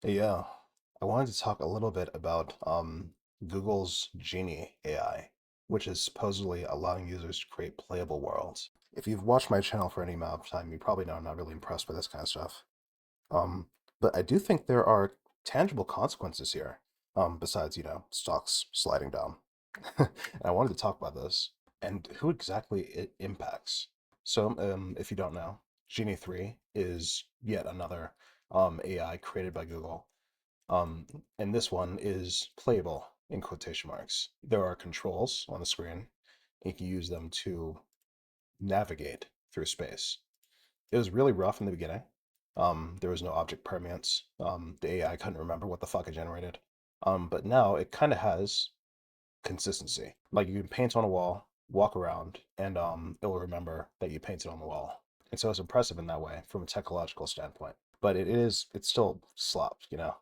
Yeah, I wanted to talk a little bit about Google's Genie AI, which is supposedly allowing users to create playable worlds. If you've watched my channel for any amount of time, you probably know I'm not really impressed with this kind of stuff. Um, but I do think there are tangible consequences here, besides, stocks sliding down. And I wanted to talk about this and who exactly it impacts. So, if you don't know, Genie 3 is yet another AI created by Google. Um, and this one is playable in quotation marks. There are controls on the screen. You can use them to navigate through space. It was really rough in the beginning. There was no object permanence. The AI couldn't remember what the fuck it generated. But now it kind of has consistency. Like you can paint on a wall, walk around, and it will remember that you painted on the wall. And so it's impressive in that way from a technological standpoint. But it's still slop, you know.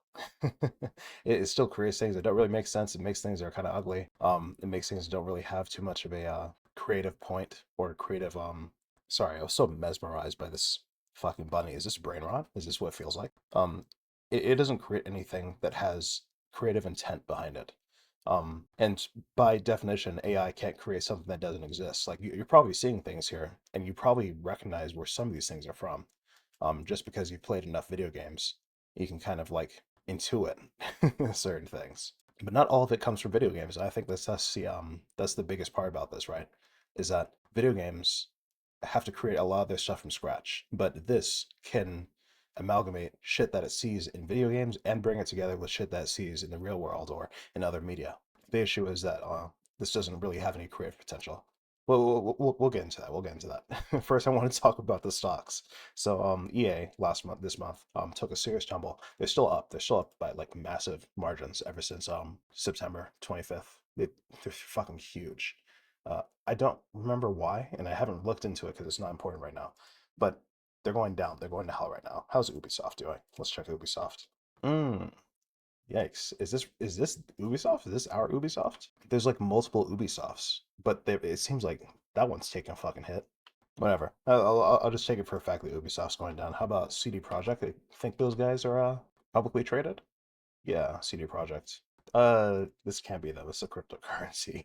It still creates things that don't really make sense. It makes things that are kind of ugly. It makes things that don't really have too much of a creative point or creative. Sorry, I was so mesmerized by this fucking bunny. Is this brain rot? Is this what it feels like? It doesn't create anything that has creative intent behind it. And by definition, AI can't create something that doesn't exist. Like you're probably seeing things here, and you probably recognize where some of these things are from. Just because you've played enough video games, you can kind of like intuit certain things. But not all of it comes from video games. I think that's the biggest part about this, right? Is that video games have to create a lot of their stuff from scratch, but this can amalgamate shit that it sees in video games and bring it together with shit that it sees in the real world or in other media. The issue is that this doesn't really have any creative potential. Well, we'll get into that. We'll get into that. First, I want to talk about the stocks. So, EA this month, took a serious tumble. They're still up. They're still up by like massive margins ever since September 25th. They're fucking huge. I don't remember why, and I haven't looked into it because it's not important right now. But they're going down. They're going to hell right now. How's Ubisoft doing? Let's check Ubisoft. Mm, yikes. Is this Ubisoft? Is this our Ubisoft? There's like multiple Ubisofts, but it seems like that one's taking a fucking hit. Whatever. I'll just take it for a fact that Ubisoft's going down. How about CD Projekt? I think those guys are publicly traded. Yeah, CD Projekt. This can't be them. It's a cryptocurrency.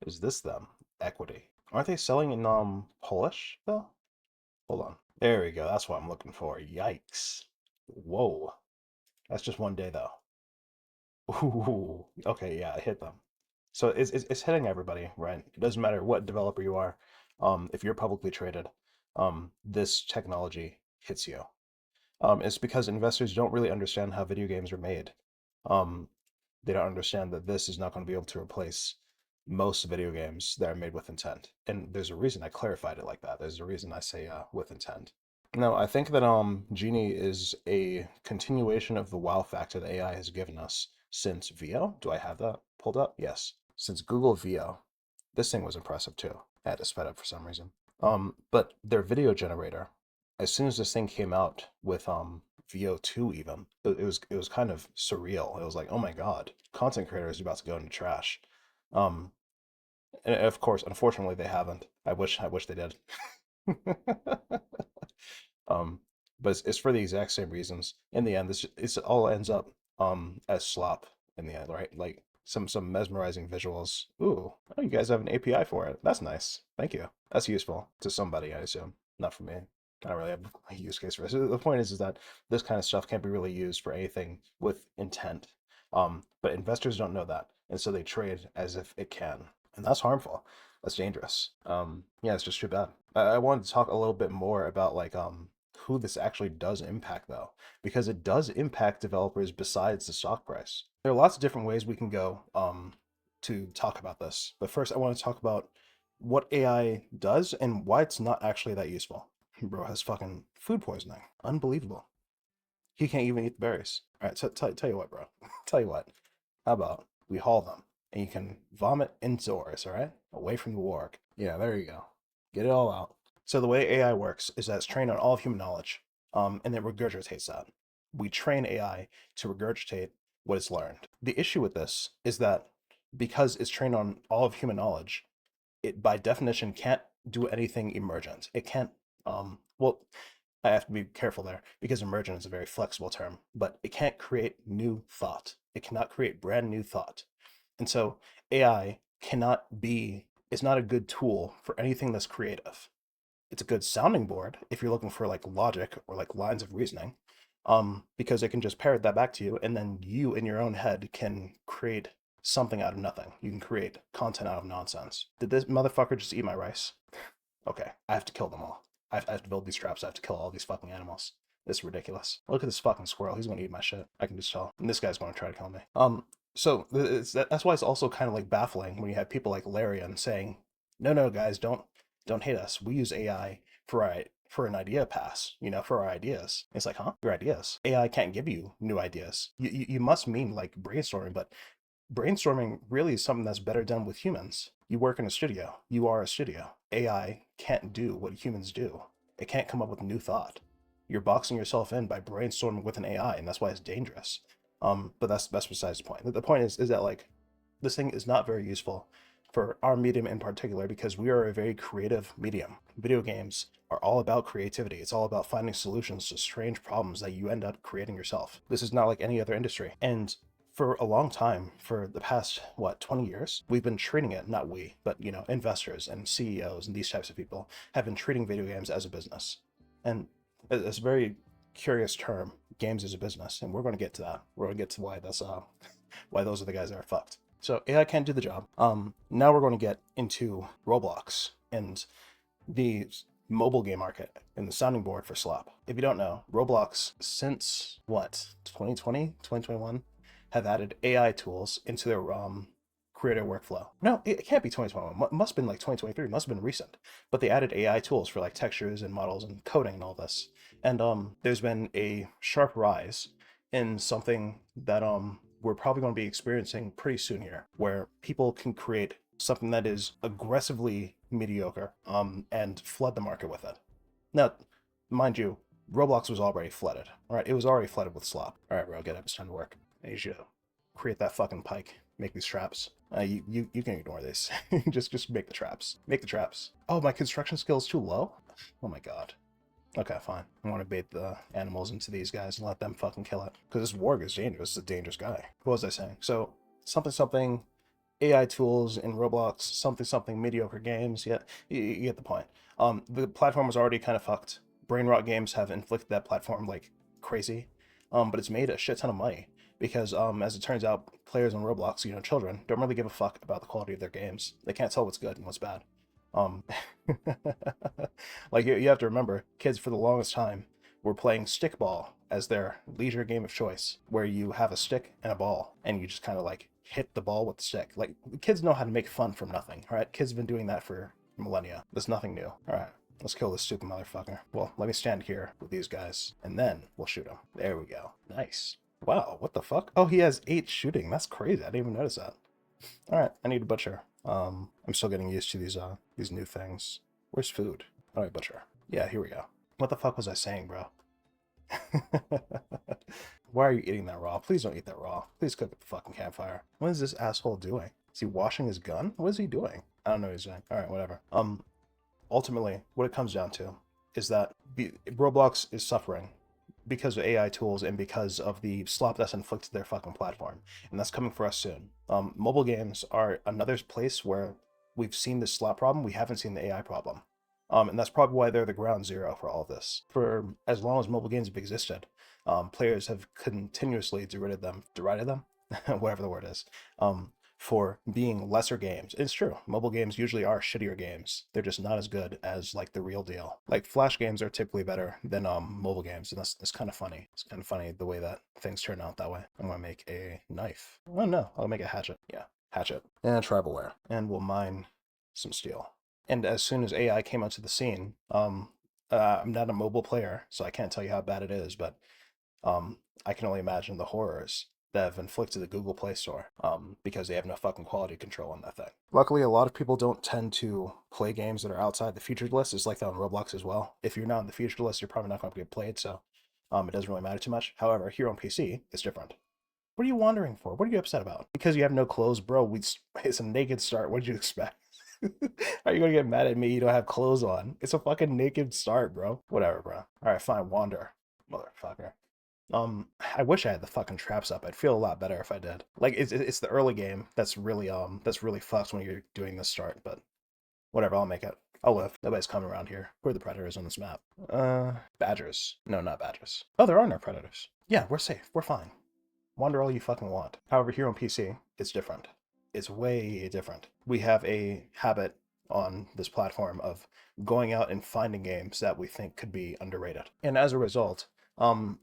Is this them? Equity. Aren't they selling in Polish though? Hold on. There we go. That's what I'm looking for. Yikes. Whoa. That's just one day though. Ooh. Okay, yeah, it hit them. So it's hitting everybody, right? It doesn't matter what developer you are. If you're publicly traded, this technology hits you. It's because investors don't really understand how video games are made. Um, they don't understand that this is not going to be able to replace most video games that are made with intent. And there's a reason I clarified it like that. There's a reason I say with intent. No, I think that Genie is a continuation of the wow factor that AI has given us since VO. Do I have that pulled up? Yes. Since Google VO. This thing was impressive too. I had to sped up for some reason. But their video generator, as soon as this thing came out with VO2 even, it was kind of surreal. It was like, oh my God, content creators are about to go into trash. Um, and of course, unfortunately, they haven't. I wish they did. Um, but it's for the exact same reasons. In the end, this all ends up as slop in the end, right? Like some mesmerizing visuals. Ooh, oh, you guys have an API for it. That's nice. Thank you. That's useful to somebody, I assume. Not for me. I don't really have a use case for it. So the point is that this kind of stuff can't be really used for anything with intent. But investors don't know that, and so they trade as if it can, and that's harmful. That's dangerous. Yeah, it's just too bad. I wanted to talk a little bit more about like who this actually does impact though, because it does impact developers besides the stock price. There are lots of different ways we can go to talk about this. But first I want to talk about what AI does and why it's not actually that useful. Bro has fucking food poisoning. Unbelievable. He can't even eat the berries. All right, so tell you what, bro. Tell you what. How about we haul them and you can vomit indoors, all right? Away from the work. Yeah, there you go. Get it all out. So the way AI works is that it's trained on all of human knowledge, and it regurgitates that. We train AI to regurgitate what it's learned. The issue with this is that because it's trained on all of human knowledge, it by definition can't do anything emergent. It can't well, I have to be careful there because emergent is a very flexible term, but it can't create new thought. It cannot create brand new thought. And so AI cannot be, it's not a good tool for anything that's creative. It's a good sounding board if you're looking for like logic or like lines of reasoning, because it can just parrot that back to you, and then you in your own head can create something out of nothing. You can create content out of nonsense. Did this motherfucker just eat my rice? Okay, I have to kill them all. I have to build these traps. I have to kill all these fucking animals. This is ridiculous. Look at this fucking squirrel. He's gonna eat my shit. I can just tell. And this guy's gonna try to kill me. That's why it's also kind of like baffling when you have people like Larian saying, "No, no, guys, don't hate us. We use AI for an idea pass, for our ideas." It's like, huh? Your ideas? AI can't give you new ideas. You must mean like brainstorming, but brainstorming really is something that's better done with humans. You work in a studio. You are a studio. AI can't do what humans do. It can't come up with new thought. You're boxing yourself in by brainstorming with an AI, and that's why it's dangerous. But that's besides the point. The point is that like this thing is not very useful for our medium in particular because we are a very creative medium. Video games are all about creativity. It's all about finding solutions to strange problems that you end up creating yourself. This is not like any other industry. And for a long time, for the past, 20 years, we've been treating it, not we, but, investors and CEOs and these types of people have been treating video games as a business. And it's a very curious term, games as a business. And we're going to get to that. We're going to get to why why those are the guys that are fucked. So AI can't do the job. Now we're going to get into Roblox and the mobile game market and the sounding board for slop. If you don't know, Roblox since 2020, 2021, have added AI tools into their creator workflow. No, it can't be 2021. Must have been like 2023. Must have been recent. But they added AI tools for like textures and models and coding and all this. And there's been a sharp rise in something that we're probably going to be experiencing pretty soon here, where people can create something that is aggressively mediocre and flood the market with it. Now, mind you, Roblox was already flooded. All right, it was already flooded with slop. All right, bro, get up. It's time to work. I need you to create that fucking pike. Make these traps. You can ignore this. just make the traps. Make the traps. Oh, my construction skill's too low? Oh my god. Okay, fine. I want to bait the animals into these guys and let them fucking kill it. Because this warg is dangerous. It's a dangerous guy. What was I saying? So, something AI tools in Roblox, something mediocre games. Yeah, you get the point. The platform was already kind of fucked. Brain rot games have inflicted that platform like crazy. But it's made a shit ton of money because, as it turns out, players on Roblox, children, don't really give a fuck about the quality of their games. They can't tell what's good and what's bad. Um, like you have to remember, kids for the longest time were playing stickball as their leisure game of choice, where you have a stick and a ball, and you just kind of like hit the ball with the stick. Like kids know how to make fun from nothing. All right, kids have been doing that for millennia. There's nothing new. All right. Let's kill this stupid motherfucker. Well, let me stand here with these guys, and then we'll shoot him. There we go. Nice. Wow, what the fuck? Oh, he has 8 shooting. That's crazy. I didn't even notice that. All right, I need a butcher. I'm still getting used to these new things. Where's food? All right, butcher. Yeah, here we go. What the fuck was I saying, bro? Why are you eating that raw? Please don't eat that raw. Please cook at the fucking campfire. What is this asshole doing? Is he washing his gun? What is he doing? I don't know what he's doing. All right, whatever. Ultimately, what it comes down to is that Roblox is suffering because of AI tools and because of the slop that's inflicted their fucking platform. And that's coming for us soon. Mobile games are another place where we've seen this slop problem. We haven't seen the AI problem. And that's probably why they're the ground zero for all of this. For as long as mobile games have existed, players have continuously derided them, whatever the word is, for being lesser games. It's true. Mobile games usually are shittier games. They're just not as good as like the real deal. Like Flash games are typically better than mobile games, and that's kind of funny. It's kind of funny the way that things turn out that way. I'm gonna make a knife. Oh no, I'll make a hatchet. Yeah, hatchet and a tribalware, and we'll mine some steel. And as soon as AI came onto the scene, I'm not a mobile player, so I can't tell you how bad it is, but I can only imagine the horrors that have inflicted the Google Play Store because they have no fucking quality control on that thing. Luckily, a lot of people don't tend to play games that are outside the featured list. It's like that on Roblox as well. If you're not on the featured list, you're probably not going to get played, so it doesn't really matter too much. However, here on PC, it's different. What are you wondering for? What are you upset about? Because you have no clothes, bro. It's a naked start. What did you expect? Are you gonna get mad at me? You don't have clothes on. It's a fucking naked start, bro. Whatever, bro. All right, fine. Wander, motherfucker. I wish I had the fucking traps up. I'd feel a lot better if I did. Like it's the early game that's really fucked when you're doing this start. But whatever, I'll make it. I'll live. Nobody's coming around here. Who are the predators on this map? Badgers. No, not badgers. Oh, there are no predators. Yeah, we're safe. We're fine. Wander all you fucking want. However, here on PC, it's different. It's way different. We have a habit on this platform of going out and finding games that we think could be underrated. And as a result,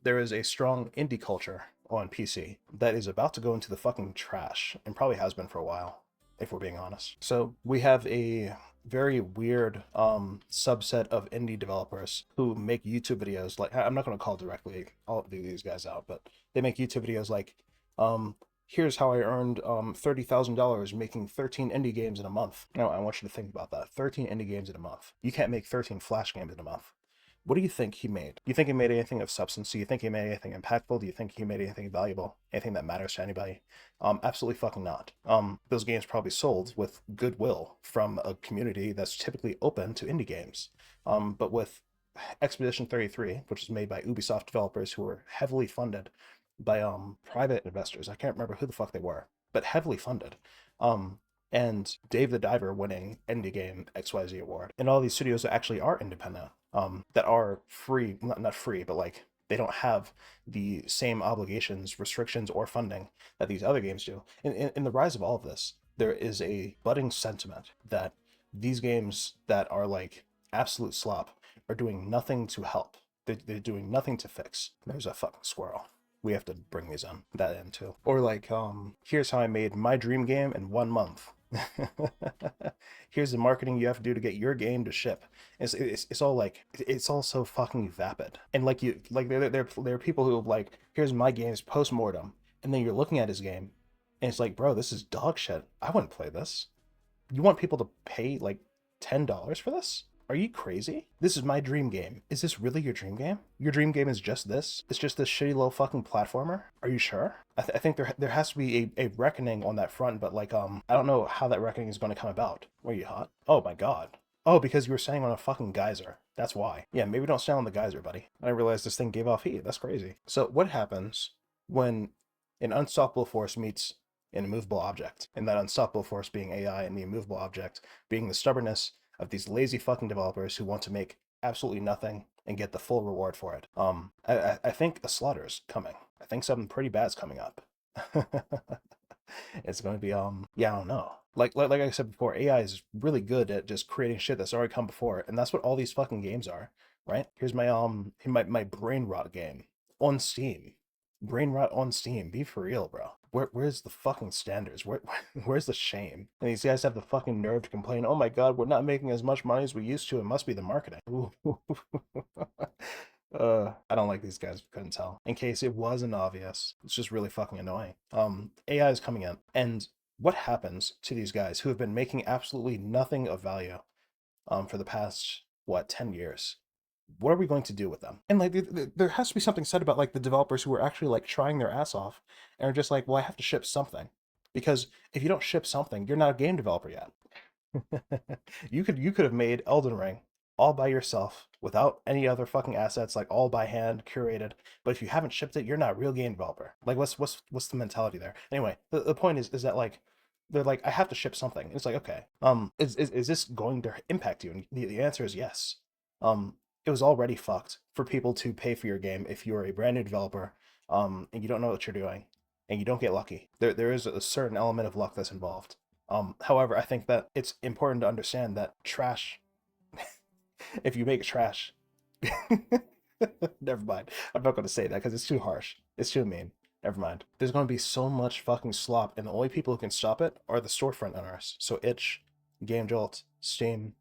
there is a strong indie culture on PC that is about to go into the fucking trash and probably has been for a while, if we're being honest. So we have a very weird subset of indie developers who make YouTube videos. Like, I'm not going to call directly all of these guys out, but they make YouTube videos like, here's how I earned $30,000 making 13 indie games in a month. Now, I want you to think about that. 13 indie games in a month. You can't make 13 Flash games in a month. What do you think he made? Do you think he made anything of substance? Do you think he made anything impactful? Do you think he made anything valuable? Anything that matters to anybody? Absolutely fucking not. Those games probably sold with goodwill from a community that's typically open to indie games. But with Expedition 33, which is made by Ubisoft developers who were heavily funded by private investors. I can't remember who the fuck they were, but heavily funded. And Dave the Diver winning Indie Game XYZ award. And all these studios that actually are independent, that are free, not free, but like they don't have the same obligations, restrictions, or funding that these other games do. In the rise of all of this, there is a budding sentiment that these games that are like absolute slop are doing nothing to help. They're doing nothing to fix. There's a fucking squirrel. We have to bring that in too. Or like, here's how I made my dream game in 1 month. Here's the marketing you have to do to get your game to ship. It's all like it's all so fucking vapid. And like there are people who have like, here's my game's post-mortem, and then you're looking at his game and it's like, bro, this is dog shit. I wouldn't play this. You want people to pay like $10 for this? Are you crazy? This is my dream game. Is this really your dream game? Your dream game is just this? It's just this shitty little fucking platformer? Are you sure? I think there has to be a reckoning on that front, but like, I don't know how that reckoning is going to come about. Were you hot? Oh my god. Oh, because you were standing on a fucking geyser. That's why. Yeah, maybe don't stand on the geyser, buddy. I realized this thing gave off heat. That's crazy. So what happens when an unstoppable force meets an immovable object, and that unstoppable force being AI and the immovable object being the stubbornness of these lazy fucking developers who want to make absolutely nothing and get the full reward for it? I think a slaughter's coming. I think something pretty bad's coming up. It's going to be yeah, I don't know. Like I said before, AI is really good at just creating shit that's already come before, and that's what all these fucking games are, right? Here's my brain rot game on Steam. Brain rot on Steam. Be for real, bro. Where's the fucking standards? Where's the shame? And these guys have the fucking nerve to complain, oh my god, we're not making as much money as we used to. It must be the marketing. I don't like these guys, couldn't tell. In case it wasn't obvious, it's just really fucking annoying. AI is coming in, and what happens to these guys who have been making absolutely nothing of value for the past, what, 10 years? What are we going to do with them? And like, there has to be something said about like the developers who are actually like trying their ass off and are just like, well, I have to ship something, because if you don't ship something, you're not a game developer yet. You could have made Elden Ring all by yourself without any other fucking assets, like all by hand curated. But if you haven't shipped it, you're not a real game developer. Like, what's the mentality there? Anyway, the point is that like they're like, I have to ship something. It's like, okay, is this going to impact you? And the answer is yes. It was already fucked for people to pay for your game if you're a brand new developer, and you don't know what you're doing, and you don't get lucky. There is a certain element of luck that's involved. However, I think that it's important to understand that trash, if you make trash, never mind. I'm not going to say that because it's too harsh. It's too mean. Never mind. There's going to be so much fucking slop, and the only people who can stop it are the storefront owners. So itch, Game Jolt, Steam,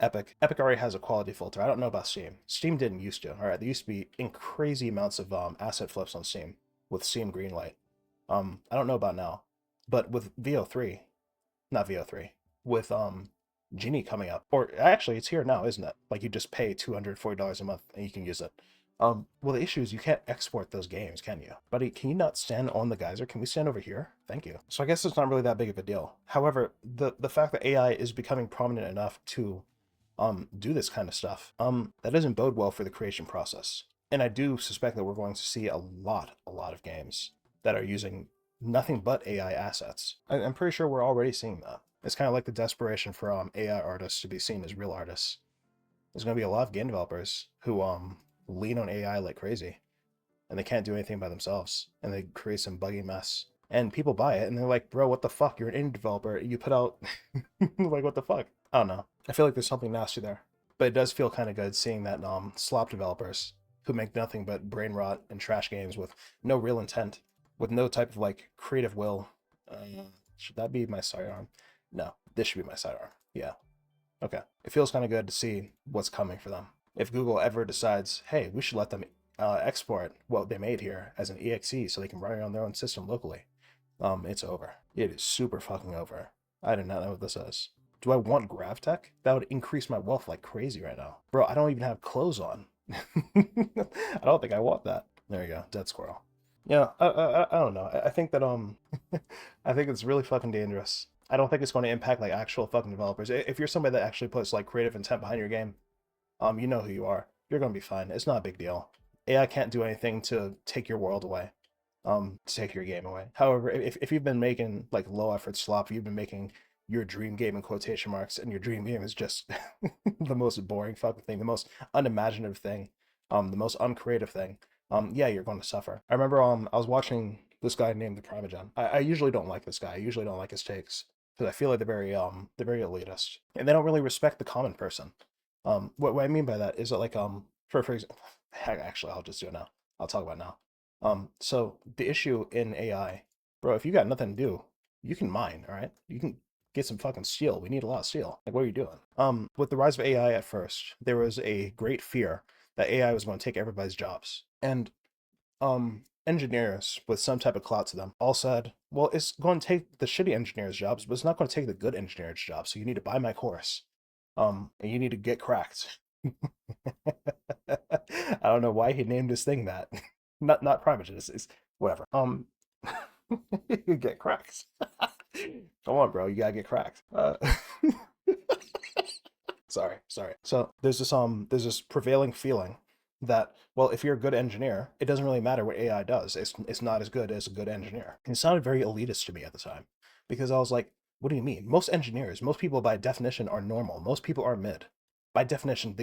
Epic. Epic already has a quality filter. I don't know about Steam. Steam didn't used to. All right, there used to be in crazy amounts of asset flips on Steam with Steam Greenlight. I don't know about now, but with VO3, not VO3, with Genie coming up, or actually it's here now, isn't it? Like you just pay $240 a month and you can use it. Well, the issue is you can't export those games, can you? Buddy, can you not stand on the geyser? Can we stand over here? Thank you. So I guess it's not really that big of a deal. However, the fact that AI is becoming prominent enough to do this kind of stuff, that doesn't bode well for the creation process. And I do suspect that we're going to see a lot of games that are using nothing but AI assets. I'm pretty sure we're already seeing that. It's kind of like the desperation for AI artists to be seen as real artists. There's going to be a lot of game developers who lean on AI like crazy, and they can't do anything by themselves, and they create some buggy mess. And people buy it, and they're like, "Bro, what the fuck? You're an indie developer. You put out like what the fuck?" I don't know. I feel like there's something nasty there, but it does feel kind of good seeing that slop developers who make nothing but brain rot and trash games with no real intent, with no type of like creative will. Should that be my sidearm? No, this should be my sidearm. Yeah. Okay. It feels kind of good to see what's coming for them. If Google ever decides, hey, we should let them export what they made here as an exe so they can run it on their own system locally, it's over. It is super fucking over. I do not know what this is. Do I want GravTech? That would increase my wealth like crazy right now. Bro, I don't even have clothes on. I don't think I want that. There you go. Dead squirrel. Yeah, I don't know. I think that I think it's really fucking dangerous. I don't think it's going to impact like actual fucking developers. If you're somebody that actually puts like creative intent behind your game, you know who you are. You're going to be fine. It's not a big deal. AI can't do anything to take your world away, to take your game away. However, if you've been making like low effort slop, you've been making your dream game in quotation marks, and your dream game is just the most boring fucking thing, the most unimaginative thing, the most uncreative thing. Yeah, you're going to suffer. I remember I was watching this guy named the Primogen. I usually don't like this guy. I usually don't like his takes because I feel like they're very elitist and they don't really respect the common person. What I mean by that is that like for example, heck, actually I'll just do it now. I'll talk about it now. So the issue in AI, bro, if you got nothing to do, you can mine, all right? You can get some fucking steel. We need a lot of steel. Like, what are you doing? With the rise of AI at first, there was a great fear that AI was going to take everybody's jobs. And engineers with some type of clout to them all said, well, it's going to take the shitty engineers' jobs, but it's not going to take the good engineers' jobs. So you need to buy my course. And you need to get cracked. I don't know why he named his thing that. Not Primogen, it's whatever. You get cracked. Come on, bro, you gotta get cracked. Sorry. So there's this prevailing feeling that, well, if you're a good engineer, it doesn't really matter what AI does. It's not as good as a good engineer. And it sounded very elitist to me at the time because I was like, what do you mean? Most engineers, most people by definition are normal. Most people are mid. By definition,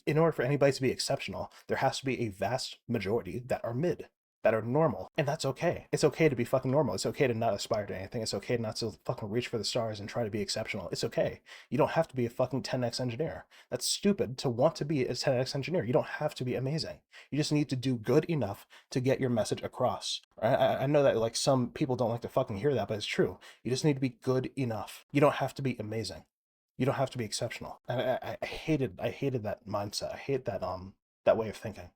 in order for anybody to be exceptional, there has to be a vast majority that are mid, that are normal. And that's okay. It's okay to be fucking normal. It's okay to not aspire to anything. It's okay not to fucking reach for the stars and try to be exceptional. It's okay. You don't have to be a fucking 10x engineer. That's stupid to want to be a 10x engineer. You don't have to be amazing. You just need to do good enough to get your message across. I know that like some people don't like to fucking hear that, but it's true. You just need to be good enough. You don't have to be amazing. You don't have to be exceptional. And I hated that mindset. I hate that way of thinking.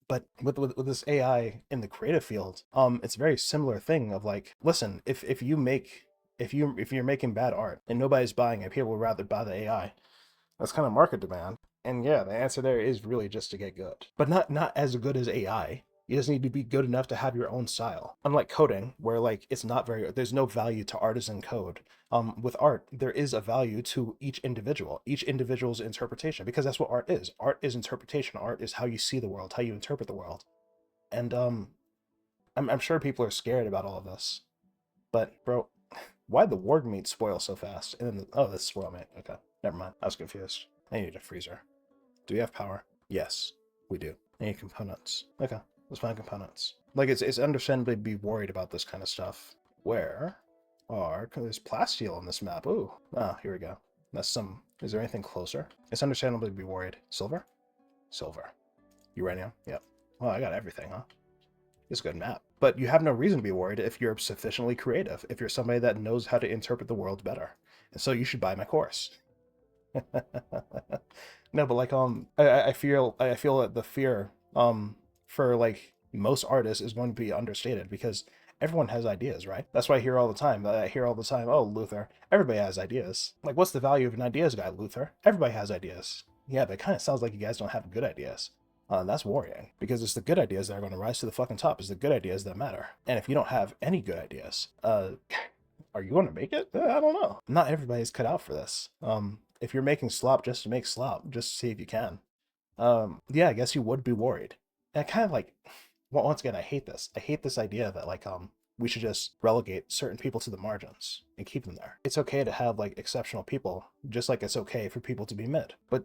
But with this AI in the creative field, it's a very similar thing of like, listen, if you're making bad art and nobody's buying it, people would rather buy the AI. That's kind of market demand. And yeah, the answer there is really just to get good. But not as good as AI. You just need to be good enough to have your own style. Unlike coding, where like it's not very there's no value to artisan code. With art, there is a value to each individual's interpretation, because that's what art is. Art is interpretation. Art is how you see the world, how you interpret the world. And I'm sure people are scared about all of this. But bro, why'd the ward meat spoil so fast? And then oh, this spoil meat. Okay, never mind. I was confused. I need a freezer. Do we have power? Yes, we do. I need components. Okay, let's find components. Like it's understandably to be worried about this kind of stuff. Where are there's plasteel on this map? Ooh, ah, here we go. That's some. Is there anything closer? It's understandable to be worried. Silver, silver, uranium. Yep. Well, I got everything, huh? It's a good map. But you have no reason to be worried if you're sufficiently creative, if you're somebody that knows how to interpret the world better. And so you should buy my course. No, but like I feel that the fear for like most artists is going to be understated, because everyone has ideas, right? That's why I hear all the time. Oh, Luther, everybody has ideas. Like, what's the value of an ideas guy, Luther? Everybody has ideas. Yeah, but it kind of sounds like you guys don't have good ideas. That's worrying because it's the good ideas that are going to rise to the fucking top. It's the good ideas that matter. And if you don't have any good ideas, are you going to make it? I don't know. Not everybody's cut out for this. If you're making slop just to make slop, just see if you can. Yeah, I guess you would be worried. And I kind of like, well, once again, I hate this. I hate this idea that like we should just relegate certain people to the margins and keep them there. It's okay to have like exceptional people, just like it's okay for people to be mid. But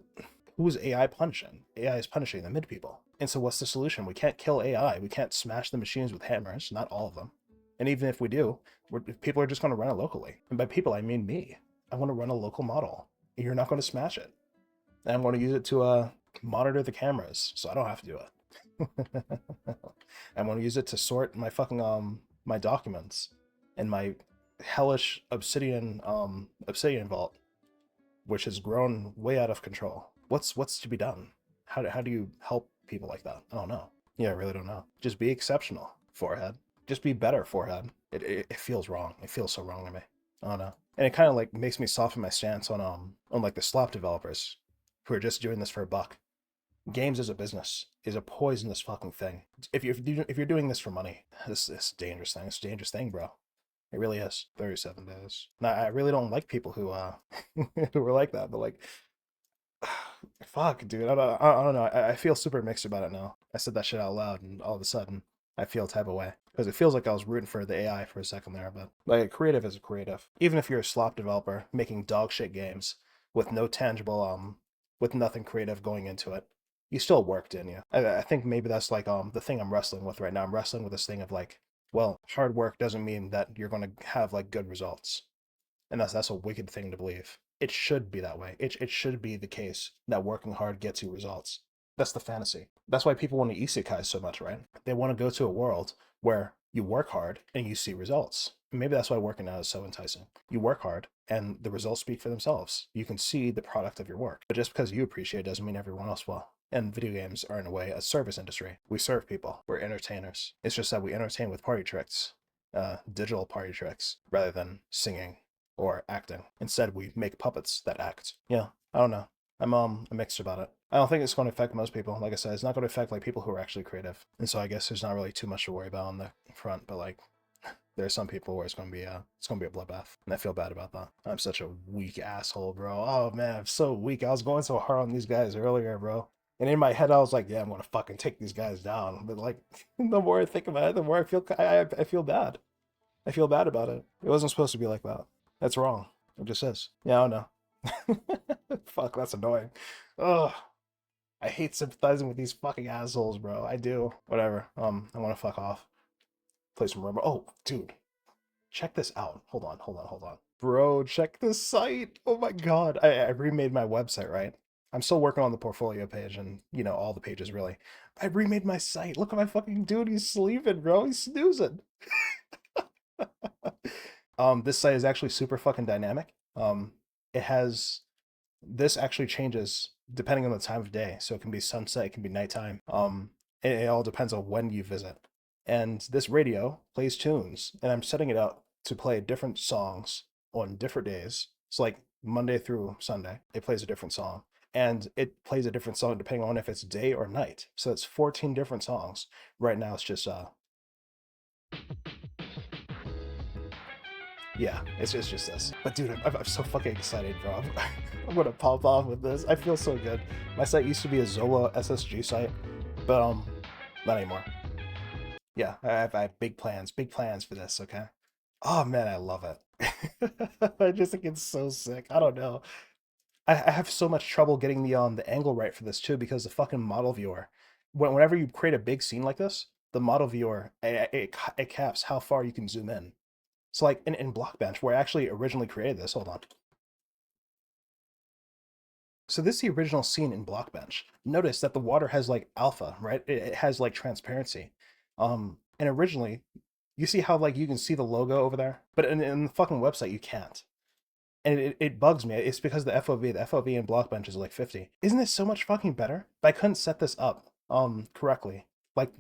who's AI punishing? AI is punishing the mid people. And so what's the solution? We can't kill AI. We can't smash the machines with hammers, not all of them. And even if we do, people are just going to run it locally. And by people, I mean me. I want to run a local model. You're not going to smash it. And I'm going to use it to monitor the cameras so I don't have to do it. I'm going to use it to sort my fucking my documents in my hellish obsidian vault, which has grown way out of control. What's to be done? How do you help people like that? I don't know. Yeah, I really don't know. Just be exceptional, forehead. Just be better, forehead. It feels wrong. It feels so wrong to me. I don't know. And it kind of like makes me soften my stance on like the slop developers who are just doing this for a buck. Games as a business is a poisonous fucking thing. If you're doing this for money, this dangerous thing. It's a dangerous thing, bro. It really is. 37 days. Now, I really don't like people who who are like that, but like fuck, dude. I don't know. I feel super mixed about it now. I said that shit out loud, and all of a sudden, I feel type of way because it feels like I was rooting for the AI for a second there. But like, a creative is a creative. Even if you're a slop developer making dog shit games with no tangible, with nothing creative going into it, you still worked, didn't you? I think maybe that's like the thing I'm wrestling with right now. I'm wrestling with this thing of like, well, hard work doesn't mean that you're going to have like good results, and that's a wicked thing to believe. It should be that way. It should be the case that working hard gets you results. That's the fantasy. That's why people want to isekai so much, right? They want to go to a world where you work hard and you see results. Maybe that's why working out is so enticing. You work hard and the results speak for themselves. You can see the product of your work. But just because you appreciate it doesn't mean everyone else will. And video games are, in a way, a service industry. We serve people. We're entertainers. It's just that we entertain with party tricks, digital party tricks, rather than singing or acting. Instead, we make puppets that act. Yeah, I don't know. I'm mixed about it. I don't think it's going to affect most people. Like I said, it's not going to affect like people who are actually creative. And so I guess there's not really too much to worry about on the front. But like, there are some people where it's going to be a bloodbath, and I feel bad about that. I'm such a weak asshole, bro. Oh man, I'm so weak. I was going so hard on these guys earlier, bro. And in my head, I was like, yeah, I'm gonna fucking take these guys down. But like, the more I think about it, the more I feel bad. I feel bad about it. It wasn't supposed to be like that. That's wrong. It just is. Yeah, I don't know. Fuck, that's annoying. Ugh. I hate sympathizing with these fucking assholes, bro. I do. Whatever. I want to fuck off. Play some rumor. Oh, dude. Check this out. Hold on. Bro, check this site. Oh my god. I remade my website, right? I'm still working on the portfolio page and, all the pages, really. I remade my site. Look at my fucking dude. He's sleeping, bro. He's snoozing. This site is actually super fucking dynamic. It has this actually changes depending on the time of day. So it can be sunset, it can be nighttime. It all depends on when you visit. And this radio plays tunes, and I'm setting it up to play different songs on different days. It's like Monday through Sunday, it plays a different song. And it plays a different song depending on if it's day or night. So it's 14 different songs. Right now it's just yeah, it's just this. But dude, I'm so fucking excited, bro. I'm gonna pop off with this. I feel so good. My site used to be a Zola SSG site, but not anymore. Yeah, I have big plans for this. Okay. Oh man, I love it. I just think it's so sick. I don't know. I have so much trouble getting the angle right for this too because the fucking model viewer. Whenever you create a big scene like this, the model viewer it caps how far you can zoom in. So like in Blockbench, where I actually originally created this, hold on. So this is the original scene in Blockbench. Notice that the water has like alpha, right? It has like transparency. And originally, you see how like you can see the logo over there, but in the fucking website you can't. And it bugs me. It's because the FOV in Blockbench is like 50. Isn't this so much fucking better? But I couldn't set this up correctly. Like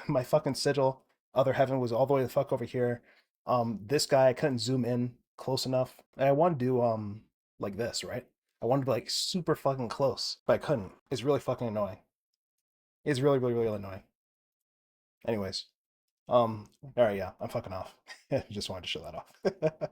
my fucking sigil, other heaven was all the way the fuck over here. This guy I couldn't zoom in close enough. And I want to do like this, right? I wanted to be like super fucking close, but I couldn't. It's really fucking annoying. It's really, really, really annoying. Anyways, all right, yeah, I'm fucking off. Just wanted to show that off.